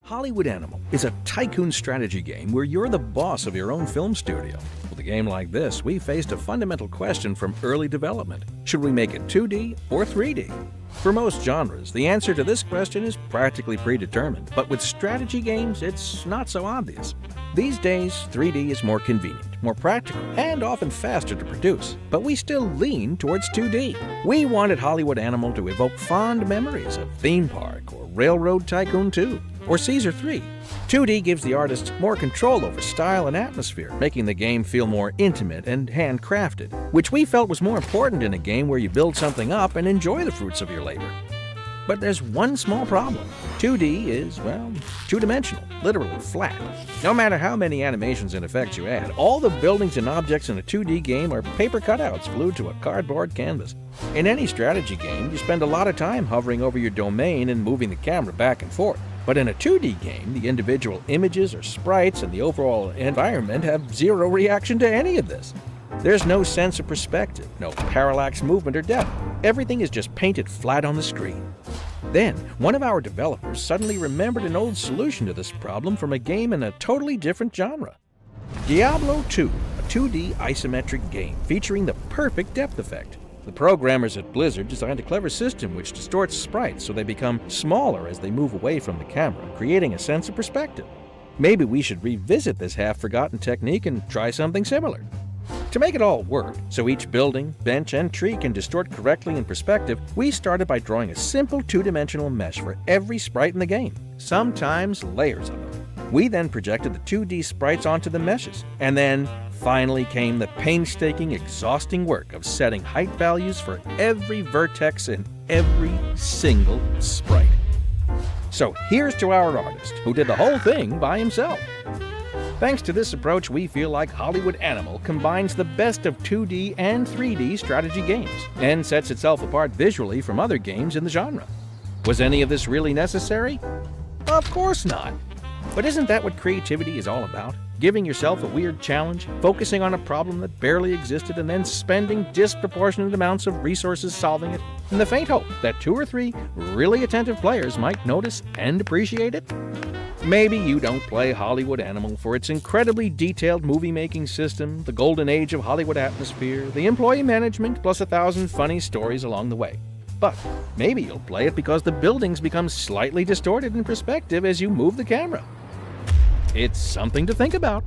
Hollywood Animal is a tycoon strategy game where you're the boss of your own film studio. With a game like this, we faced a fundamental question from early development. Should we make it 2D or 3D? For most genres, the answer to this question is practically predetermined, but with strategy games, it's not so obvious. These days, 3D is more convenient, more practical, and often faster to produce, but we still lean towards 2D. We wanted Hollywood Animal to evoke fond memories of Theme Park or Railroad Tycoon 2 or Caesar 3. 2D gives the artist more control over style and atmosphere, making the game feel more intimate and handcrafted, which we felt was more important in a game where you build something up and enjoy the fruits of your labor. But there's one small problem. 2D is, well, two-dimensional, literally flat. No matter how many animations and effects you add, all the buildings and objects in a 2D game are paper cutouts glued to a cardboard canvas. In any strategy game, you spend a lot of time hovering over your domain and moving the camera back and forth. But in a 2D game, the individual images or sprites and the overall environment have zero reaction to any of this. There's no sense of perspective, no parallax movement or depth. Everything is just painted flat on the screen. Then, one of our developers suddenly remembered an old solution to this problem from a game in a totally different genre. Diablo 2, a 2D isometric game featuring the perfect depth effect. The programmers at Blizzard designed a clever system which distorts sprites so they become smaller as they move away from the camera, creating a sense of perspective. Maybe we should revisit this half-forgotten technique and try something similar. To make it all work, so each building, bench, and tree can distort correctly in perspective, we started by drawing a simple two-dimensional mesh for every sprite in the game, sometimes layers of them. We then projected the 2D sprites onto the meshes, and then finally came the painstaking, exhausting work of setting height values for every vertex in every single sprite. So here's to our artist, who did the whole thing by himself. Thanks to this approach, we feel like Hollywood Animal combines the best of 2D and 3D strategy games, and sets itself apart visually from other games in the genre. Was any of this really necessary? Of course not. But isn't that what creativity is all about? Giving yourself a weird challenge, focusing on a problem that barely existed, and then spending disproportionate amounts of resources solving it, in the faint hope that 2 or 3 really attentive players might notice and appreciate it? Maybe you don't play Hollywood Animal for its incredibly detailed movie-making system, the golden age of Hollywood atmosphere, the employee management, plus 1,000 funny stories along the way. But maybe you'll play it because the buildings become slightly distorted in perspective as you move the camera. It's something to think about.